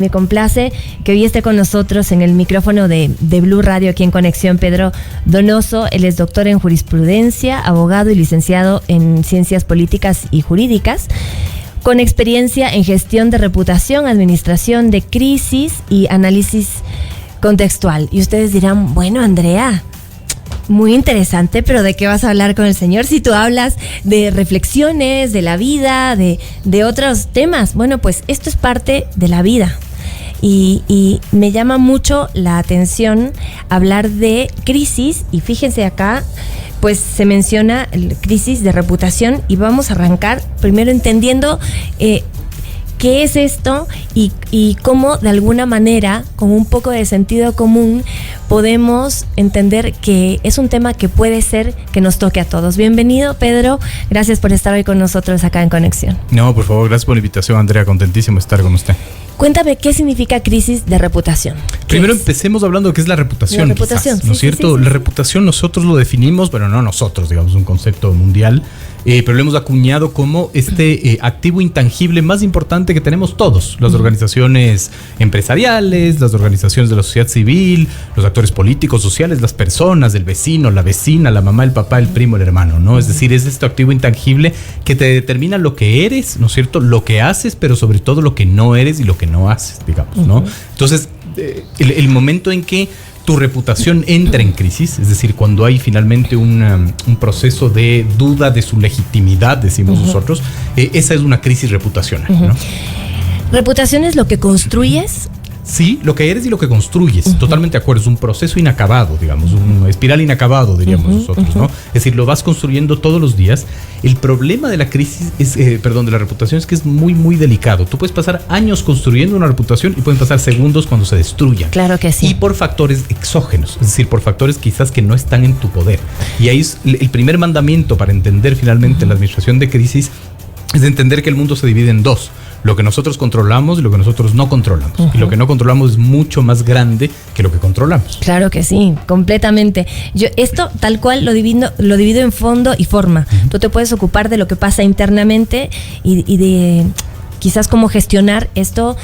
Me complace que hoy esté con nosotros en el micrófono de Blue Radio aquí en Conexión Pedro Donoso. Él es doctor en jurisprudencia, abogado y licenciado en ciencias políticas y jurídicas, con experiencia en gestión de reputación, administración de crisis y análisis contextual. Y ustedes dirán, bueno, Andrea, muy interesante, pero ¿de qué vas a hablar con el señor si tú hablas de reflexiones, de la vida, de otros temas? Bueno, pues esto es parte de la vida. Y me llama mucho la atención hablar de crisis, y fíjense acá, pues se menciona crisis de reputación, y vamos a arrancar primero entendiendo qué es esto y cómo de alguna manera, con un poco de sentido común, podemos entender que es un tema que puede ser que nos toque a todos. Bienvenido, Pedro, gracias por estar hoy con nosotros acá en Conexión. No, por favor, gracias por la invitación, Andrea, contentísimo de estar con usted. Cuéntame, ¿qué significa crisis de reputación? Primero empecemos hablando de qué es la reputación. La reputación, quizás, ¿no es cierto? Sí. La reputación nosotros lo definimos, pero no nosotros, digamos, un concepto mundial, pero lo hemos acuñado como activo intangible más importante que tenemos todos. Las organizaciones empresariales, las organizaciones de la sociedad civil, los actores políticos, sociales, las personas, el vecino, la vecina, la mamá, el papá, el primo, el hermano, ¿no? Es decir, es este activo intangible que te determina lo que eres, ¿no es cierto? Lo que haces, pero sobre todo lo que no eres y lo que no haces, digamos, ¿no? Entonces, el momento en que tu reputación entra en crisis, es decir, cuando hay finalmente un proceso de duda de su legitimidad, decimos nosotros, esa es una crisis reputacional, ¿no? ¿Reputación es lo que construyes? Sí, lo que eres y lo que construyes, totalmente de acuerdo, es un proceso inacabado, digamos, una espiral inacabado, diríamos nosotros, ¿no? Es decir, lo vas construyendo todos los días. El problema de la crisis de la reputación es que es muy, muy delicado. Tú puedes pasar años construyendo una reputación y pueden pasar segundos cuando se destruya. Claro que sí. Y por factores exógenos, es decir, por factores quizás que no están en tu poder. Y ahí es el primer mandamiento para entender finalmente la administración de crisis, es de entender que el mundo se divide en dos. Lo que nosotros controlamos y lo que nosotros no controlamos. Y lo que no controlamos es mucho más grande que lo que controlamos. Claro que sí, completamente. Yo esto tal cual lo divido en fondo y forma. Tú te puedes ocupar de lo que pasa internamente y de quizás cómo gestionar esto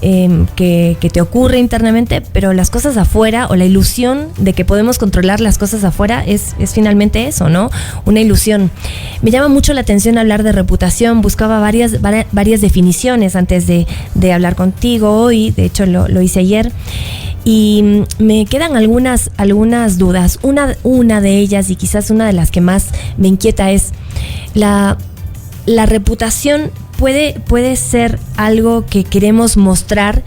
que te ocurre internamente, pero las cosas afuera, o la ilusión de que podemos controlar las cosas afuera, es finalmente eso, ¿no? Una ilusión. Me llama mucho la atención hablar de reputación. Buscaba varias definiciones antes de hablar contigo hoy. De hecho lo hice ayer y me quedan algunas dudas. Una de ellas, y quizás una de las que más me inquieta, es la reputación. Puede ser algo que queremos mostrar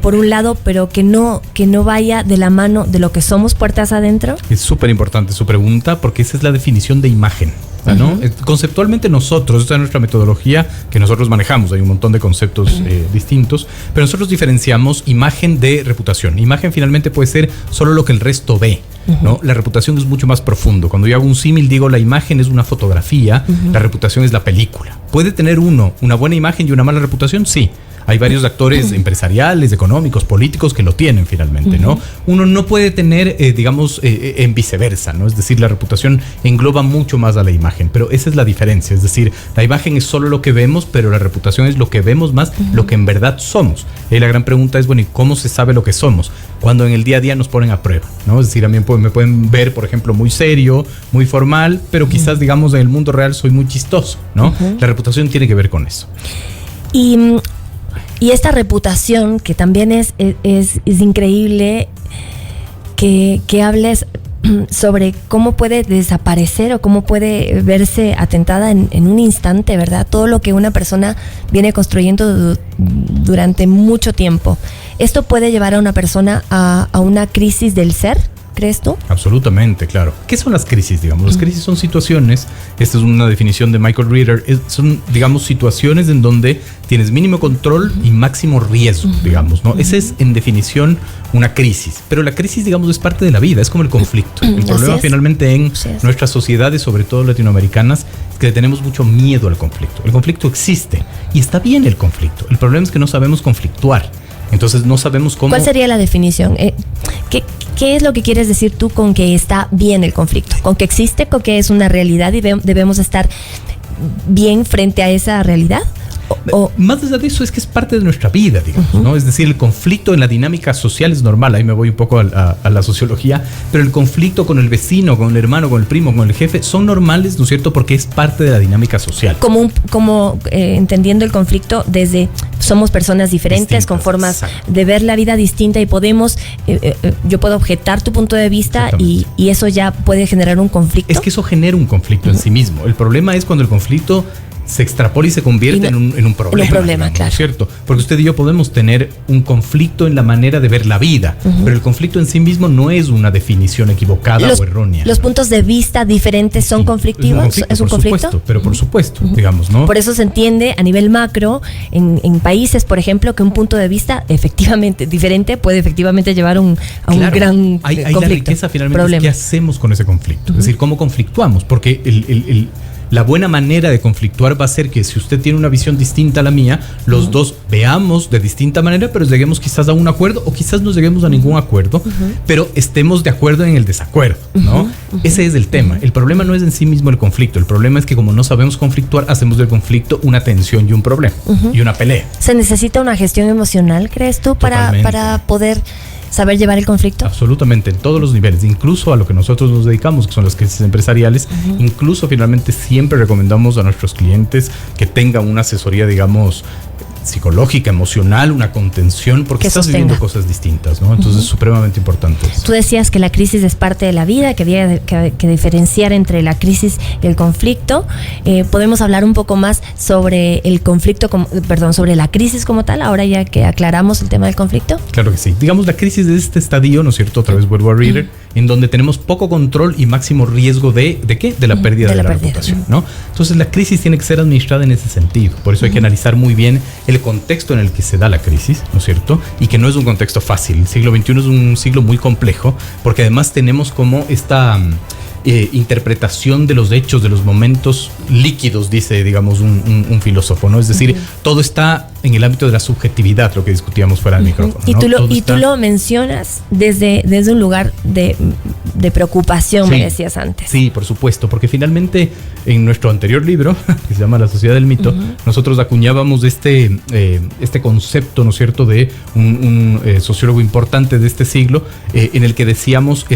por un lado, pero que no vaya de la mano de lo que somos puertas adentro. Es súper importante su pregunta, porque esa es la definición de imagen, ¿no? Conceptualmente nosotros, esta es nuestra metodología que nosotros manejamos, hay un montón de conceptos distintos, pero nosotros diferenciamos imagen de reputación. Imagen finalmente puede ser solo lo que el resto ve, ¿no? La reputación es mucho más profundo. Cuando yo hago un símil, digo, la imagen es una fotografía, la reputación es la película. ¿Puede tener uno una buena imagen y una mala reputación? Sí. Hay varios actores empresariales, económicos, políticos que lo tienen finalmente, ¿no? Uno no puede tener, en viceversa, ¿no? Es decir, la reputación engloba mucho más a la imagen, pero esa es la diferencia. Es decir, la imagen es solo lo que vemos, pero la reputación es lo que vemos más, lo que en verdad somos. Y la gran pregunta es, bueno, ¿y cómo se sabe lo que somos? Cuando en el día a día nos ponen a prueba, ¿no? Es decir, a mí me pueden ver, por ejemplo, muy serio, muy formal, pero quizás, digamos, en el mundo real soy muy chistoso, ¿no? La reputación tiene que ver con eso. Y esta reputación, que también es increíble que hables sobre cómo puede desaparecer o cómo puede verse atentada en un instante, ¿verdad? Todo lo que una persona viene construyendo durante mucho tiempo. ¿Esto puede llevar a una persona a una crisis del ser? ¿Crees tú? Absolutamente, claro. ¿Qué son las crisis, digamos? Las crisis son situaciones, esta es una definición de Michael Reeder, son, digamos, situaciones en donde tienes mínimo control y máximo riesgo, digamos, ¿no? Esa es, en definición, una crisis. Pero la crisis, digamos, es parte de la vida, es como el conflicto. El problema finalmente en nuestras sociedades, sobre todo latinoamericanas, es que le tenemos mucho miedo al conflicto. El conflicto existe y está bien el conflicto. El problema es que no sabemos conflictuar. Entonces no sabemos cómo... ¿Cuál sería la definición? ¿Qué es lo que quieres decir tú con que está bien el conflicto? ¿Con que existe, con que es una realidad y debemos estar bien frente a esa realidad? Más allá de eso, es que es parte de nuestra vida, digamos, ¿no? Es decir, el conflicto en la dinámica social es normal. Ahí me voy un poco a la sociología, pero el conflicto con el vecino, con el hermano, con el primo, con el jefe, son normales, ¿no es cierto? Porque es parte de la dinámica social. Como entendiendo el conflicto desde somos personas diferentes, con formas de ver la vida distinta y podemos, yo puedo objetar tu punto de vista y eso ya puede generar un conflicto. Es que eso genera un conflicto en sí mismo. El problema es cuando el conflicto se extrapola y se convierte en un problema, digamos, claro. ¿No es cierto? Porque usted y yo podemos tener un conflicto en la manera de ver la vida, pero el conflicto en sí mismo no es una definición equivocada o errónea. ¿Los puntos de vista diferentes son conflictivos? ¿Es un conflicto? Supuesto, pero por supuesto, digamos, ¿no? Por eso se entiende a nivel macro, en países, por ejemplo, que un punto de vista efectivamente diferente puede efectivamente llevar a un gran hay conflicto. La riqueza finalmente es qué hacemos con ese conflicto, es decir, cómo conflictuamos, porque la buena manera de conflictuar va a ser que si usted tiene una visión distinta a la mía, los dos veamos de distinta manera, pero lleguemos quizás a un acuerdo o quizás no lleguemos a ningún acuerdo, pero estemos de acuerdo en el desacuerdo, ¿no? Ese es el tema. El problema no es en sí mismo el conflicto. El problema es que como no sabemos conflictuar, hacemos del conflicto una tensión y un problema y una pelea. ¿Se necesita una gestión emocional, crees tú, para poder saber llevar el conflicto? Absolutamente, en todos los niveles, incluso a lo que nosotros nos dedicamos, que son las crisis empresariales, incluso finalmente siempre recomendamos a nuestros clientes que tengan una asesoría, digamos, psicológica, emocional, una contención, porque estás viviendo cosas distintas, ¿no? Entonces es supremamente importante eso. Tú decías que la crisis es parte de la vida, que había que diferenciar entre la crisis y el conflicto. ¿Podemos hablar un poco más sobre el conflicto, sobre la crisis como tal, ahora ya que aclaramos el tema del conflicto? Claro que sí. Digamos, la crisis es este estadio, ¿no es cierto? Otra vez vuelvo a Reader, en donde tenemos poco control y máximo riesgo ¿de qué? De la pérdida de la reputación, ¿no? Entonces la crisis tiene que ser administrada en ese sentido. Por eso hay que analizar muy bien el contexto en el que se da la crisis, ¿no es cierto? Y que no es un contexto fácil. El siglo XXI es un siglo muy complejo, porque además tenemos como esta interpretación de los hechos, de los momentos líquidos, dice, digamos, un filósofo, ¿no? Es decir, todo está en el ámbito de la subjetividad, lo que discutíamos fuera del micrófono, ¿no? Tú lo mencionas desde un lugar de preocupación, me decías antes. Sí, por supuesto, porque finalmente en nuestro anterior libro, que se llama La Sociedad del Mito, nosotros acuñábamos este concepto, ¿no es cierto?, de un sociólogo importante de este siglo, en el que decíamos,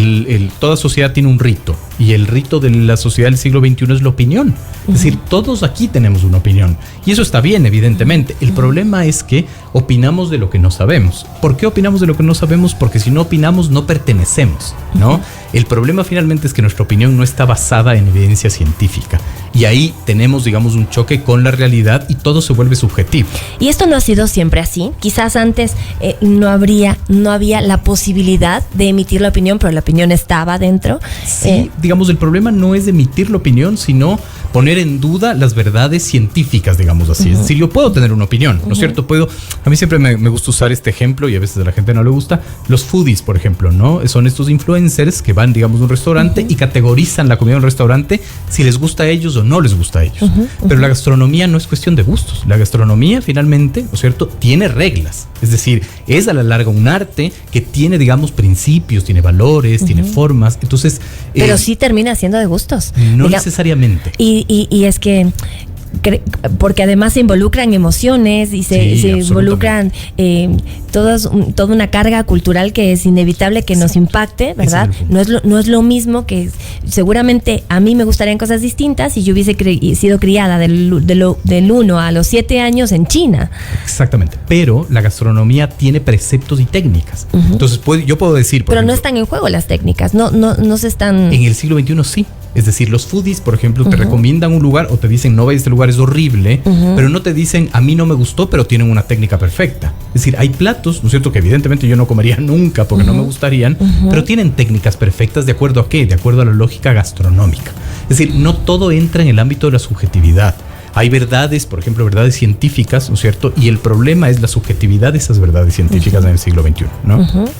toda sociedad tiene un rito, y el rito de la sociedad del siglo XXI es la opinión. Es decir, todos aquí tenemos una opinión, y eso está bien, evidentemente. El problema es que opinamos de lo que no sabemos. ¿Por qué opinamos de lo que no sabemos? Porque si no opinamos, no pertenecemos, ¿no? El problema finalmente es que nuestra opinión no está basada en evidencia científica. Y ahí tenemos, digamos, un choque con la realidad y todo se vuelve subjetivo. Y esto no ha sido siempre así. Quizás antes no había la posibilidad de emitir la opinión, pero la opinión estaba dentro. Sí, digamos, el problema no es emitir la opinión, sino poner en duda las verdades científicas, digamos así. Es decir, yo puedo tener una opinión, ¿no es cierto? A mí siempre me gusta usar este ejemplo y a veces a la gente no le gusta. Los foodies, por ejemplo, ¿no? Son estos influencers que van, digamos, a un restaurante y categorizan la comida en un restaurante si les gusta a ellos o no les gusta a ellos. Pero la gastronomía no es cuestión de gustos. La gastronomía, finalmente, ¿no es cierto?, tiene reglas. Es decir, es a la larga un arte que tiene, digamos, principios, tiene valores, tiene formas. Entonces, pero sí termina siendo de gustos. No necesariamente. Y es que porque además se involucran emociones y se involucran toda una carga cultural que es inevitable que nos impacte, ¿verdad? No es lo mismo que seguramente a mí me gustarían cosas distintas si yo hubiese sido criada del 1 a los 7 años en China. Exactamente, pero la gastronomía tiene preceptos y técnicas. Entonces yo puedo decir, pero ejemplo, no están en juego las técnicas, no se están... En el siglo XXI sí. Es decir, los foodies, por ejemplo, te recomiendan un lugar o te dicen no vayas a este lugar, es horrible, pero no te dicen a mí no me gustó, pero tienen una técnica perfecta. Es decir, hay platos, ¿no es cierto?, que evidentemente yo no comería nunca porque no me gustarían, pero tienen técnicas perfectas ¿de acuerdo a qué? De acuerdo a la lógica gastronómica. Es decir, no todo entra en el ámbito de la subjetividad. Hay verdades, por ejemplo, verdades científicas, ¿no es cierto? Y el problema es la subjetividad de esas verdades científicas en el siglo XXI, ¿no?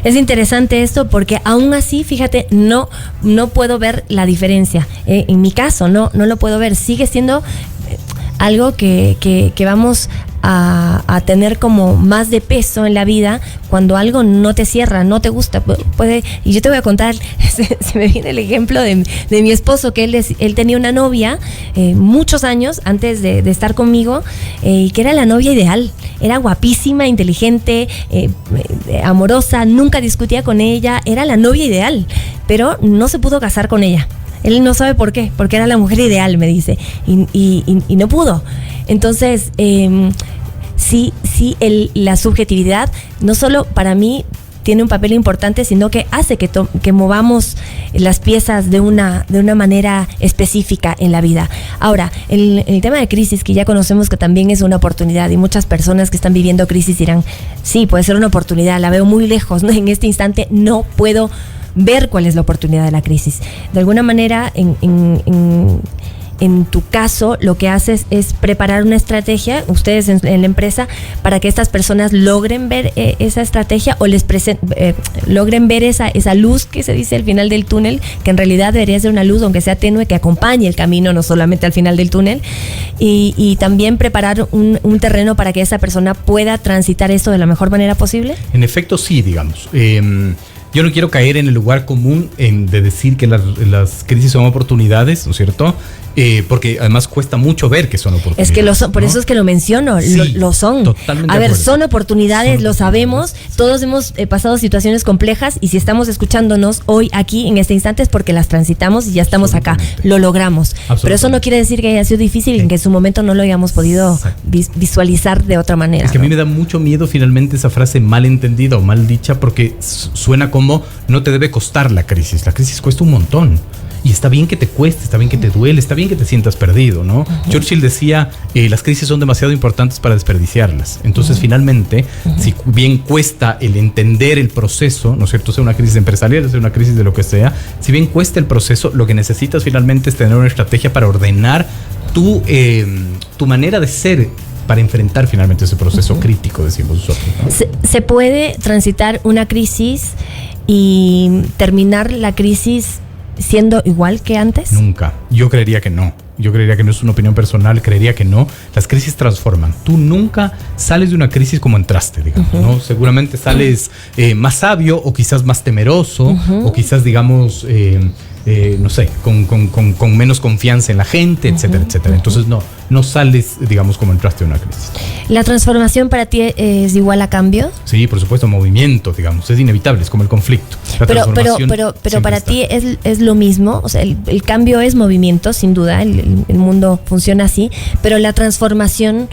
Es interesante esto porque aún así, fíjate, no puedo ver la diferencia. En mi caso, no lo puedo ver. Sigue siendo algo que vamos a tener como más de peso en la vida cuando algo no te cierra, no te gusta. Y yo te voy a contar, se me viene el ejemplo de mi esposo, que él tenía una novia muchos años antes de estar conmigo, y que era la novia ideal. Era guapísima, inteligente, amorosa, nunca discutía con ella, era la novia ideal, pero no se pudo casar con ella. Él no sabe por qué, porque era la mujer ideal, me dice, y no pudo. Entonces, sí, la subjetividad no solo para mí tiene un papel importante, sino que hace que movamos las piezas de una manera específica en la vida. Ahora, el tema de crisis, que ya conocemos que también es una oportunidad, y muchas personas que están viviendo crisis dirán, sí, puede ser una oportunidad, la veo muy lejos, ¿no? En este instante no puedo ver cuál es la oportunidad de la crisis. De alguna manera, en tu caso, lo que haces es preparar una estrategia, ustedes en la empresa, para que estas personas logren ver esa estrategia, o logren ver esa luz que se dice al final del túnel, que en realidad debería ser una luz, aunque sea tenue, que acompañe el camino, no solamente al final del túnel, y también preparar un terreno para que esa persona pueda transitar esto de la mejor manera posible. En efecto, sí, digamos. Yo no quiero caer en el lugar común de decir que las crisis son oportunidades, ¿no es cierto? Porque además cuesta mucho ver que son oportunidades. Es que lo son, por eso es que lo menciono, sí, lo son. Totalmente. A ver, son oportunidades, lo sabemos, todos hemos pasado situaciones complejas, y si estamos escuchándonos hoy aquí en este instante es porque las transitamos y ya estamos acá, lo logramos. Pero eso no quiere decir que haya sido difícil, en que en su momento no lo hayamos podido visualizar de otra manera. Es que a mí me da mucho miedo finalmente esa frase mal entendida o mal dicha, porque suena como no te debe costar la crisis cuesta un montón. Y está bien que te cueste, está bien que te duele, está bien que te sientas perdido, ¿no? Uh-huh. Churchill decía, las crisis son demasiado importantes para desperdiciarlas. Entonces, finalmente, si bien cuesta el entender el proceso, ¿no es cierto? Sea una crisis empresarial, sea una crisis de lo que sea, si bien cuesta el proceso, lo que necesitas finalmente es tener una estrategia para ordenar tu manera de ser, para enfrentar finalmente ese proceso crítico, decimos nosotros, ¿no? ¿Se puede transitar una crisis y terminar la crisis siendo igual que antes? Nunca. Yo creería que no. Es una opinión personal, creería que no. Las crisis transforman. Tú nunca sales de una crisis como entraste, digamos, ¿no? Seguramente sales más sabio, o quizás más temeroso, o quizás, digamos, no sé, con menos confianza en la gente, etcétera, etcétera. Entonces no sales, digamos, como entraste en una crisis. ¿La transformación para ti es igual a cambio? Sí, por supuesto, movimiento, digamos, es inevitable, es como el conflicto. Pero para ti es lo mismo, o sea, el cambio es movimiento, sin duda, el mundo funciona así, pero la transformación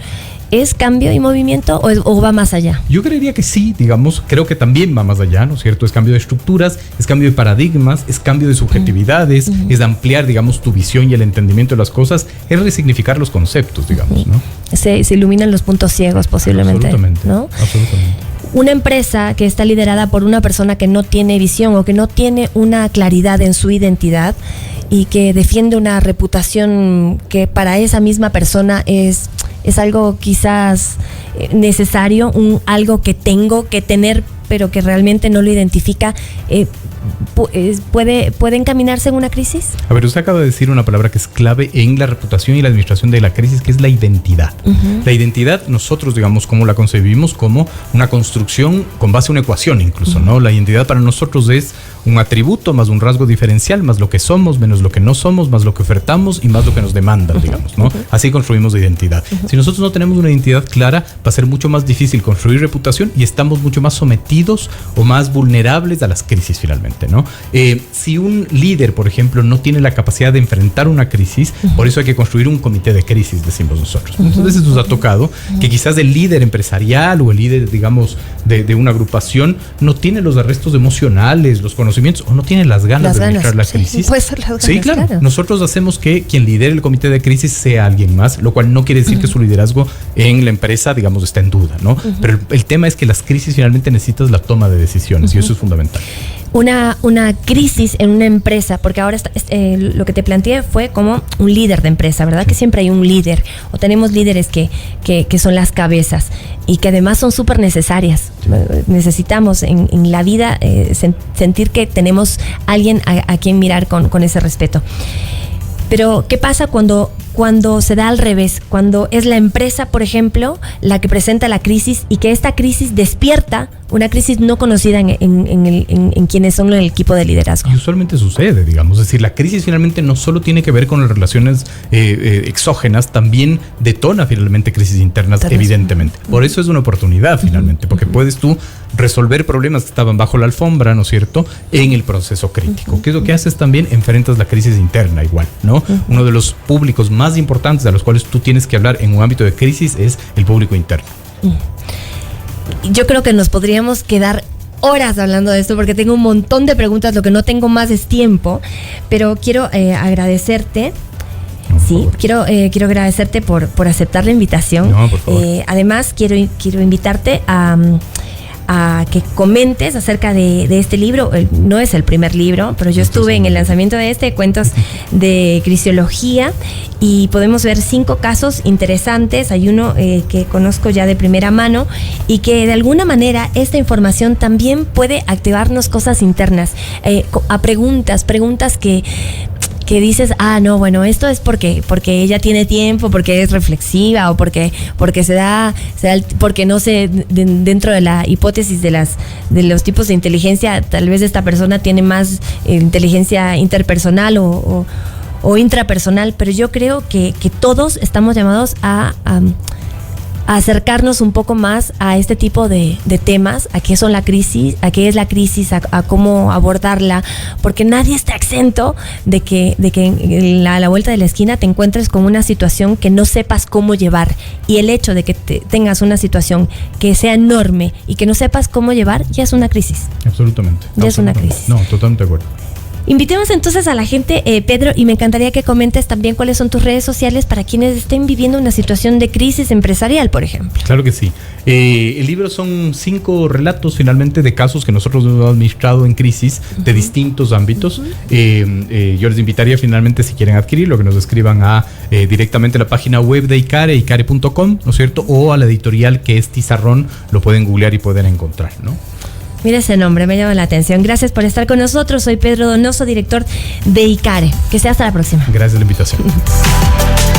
¿es cambio y movimiento o va más allá? Yo creería que sí, digamos, creo que también va más allá, ¿no es cierto? Es cambio de estructuras, es cambio de paradigmas, es cambio de subjetividades, es ampliar, digamos, tu visión y el entendimiento de las cosas, es resignificar los conceptos, digamos, ¿no? Se iluminan los puntos ciegos posiblemente, absolutamente, ¿no? Absolutamente. Una empresa que está liderada por una persona que no tiene visión o que no tiene una claridad en su identidad y que defiende una reputación que para esa misma persona es algo quizás necesario, algo que tengo que tener, pero que realmente no lo identifica, ¿puede encaminarse en una crisis? A ver, usted acaba de decir una palabra que es clave en la reputación y la administración de la crisis, que es la identidad. La identidad, nosotros, digamos, como la concebimos como una construcción con base a una ecuación incluso, ¿no? La identidad para nosotros es un atributo más un rasgo diferencial, más lo que somos, menos lo que no somos, más lo que ofertamos y más lo que nos demandan, digamos, ¿no? Así construimos la identidad. Si nosotros no tenemos una identidad clara, va a ser mucho más difícil construir reputación y estamos mucho más sometidos o más vulnerables a las crisis finalmente, ¿no? Si un líder, por ejemplo, no tiene la capacidad de enfrentar una crisis, por eso hay que construir un comité de crisis, decimos nosotros. Muchas veces nos ha tocado que quizás el líder empresarial o el líder, digamos, de una agrupación no tiene los arrestos emocionales, los conocimientos, o no tiene las ganas de administrar la crisis. Puede ser las ganas, sí, claro. Nosotros hacemos que quien lidere el comité de crisis sea alguien más, lo cual no quiere decir que su liderazgo en la empresa, digamos, está en duda, ¿no? Pero el tema es que las crisis finalmente necesitas la toma de decisiones y eso es fundamental. Una crisis en una empresa, porque ahora lo que te planteé fue como un líder de empresa, ¿verdad? Que siempre hay un líder, o tenemos líderes que son las cabezas y que además son súper necesarias. Necesitamos en la vida sentir que tenemos alguien a quien mirar con ese respeto. Pero ¿qué pasa cuando se da al revés? Cuando es la empresa, por ejemplo, la que presenta la crisis y que esta crisis despierta una crisis no conocida en quienes son el equipo de liderazgo. Y usualmente sucede, digamos. Es decir, la crisis finalmente no solo tiene que ver con las relaciones exógenas, también detona finalmente crisis internas, evidentemente. Por eso es una oportunidad finalmente, porque puedes tú resolver problemas que estaban bajo la alfombra, ¿no es cierto?, en el proceso crítico. ¿Qué es lo que haces también? Enfrentas la crisis interna igual, ¿no? Uno de los públicos más importantes a los cuales tú tienes que hablar en un ámbito de crisis es el público interno. Yo creo que nos podríamos quedar horas hablando de esto porque tengo un montón de preguntas, lo que no tengo más es tiempo, pero quiero agradecerte. Sí, quiero agradecerte por aceptar la invitación. No, por favor. Además, quiero invitarte a que comentes acerca de este libro. No es el primer libro, pero yo estuve en el lanzamiento de Cuentos de Crisiología, y podemos ver 5 casos interesantes. Hay uno que conozco ya de primera mano y que de alguna manera esta información también puede activarnos cosas internas, a preguntas que dices, no, bueno, esto es porque ella tiene tiempo, porque es reflexiva, o porque porque no sé, dentro de la hipótesis de los tipos de inteligencia, tal vez esta persona tiene más inteligencia interpersonal o intrapersonal, pero yo creo que todos estamos llamados a acercarnos un poco más a este tipo de temas, a qué es la crisis, a cómo abordarla, porque nadie está exento de que a la vuelta de la esquina te encuentres con una situación que no sepas cómo llevar, y el hecho de que tengas una situación que sea enorme y que no sepas cómo llevar, ya es una crisis. Absolutamente. Ya es una crisis. No, totalmente de acuerdo. Invitemos entonces a la gente, Pedro, y me encantaría que comentes también cuáles son tus redes sociales para quienes estén viviendo una situación de crisis empresarial, por ejemplo. Claro que sí. El libro son 5 relatos finalmente de casos que nosotros hemos administrado en crisis de distintos ámbitos. Yo les invitaría finalmente, si quieren adquirirlo, que nos escriban directamente a la página web de ICARE, icare.com, ¿no es cierto? O a la editorial que es Tizarrón, lo pueden googlear y pueden encontrar, ¿no? Mira ese nombre, me llama la atención. Gracias por estar con nosotros. Soy Pedro Donoso, director de ICARE. Que sea hasta la próxima. Gracias por la invitación.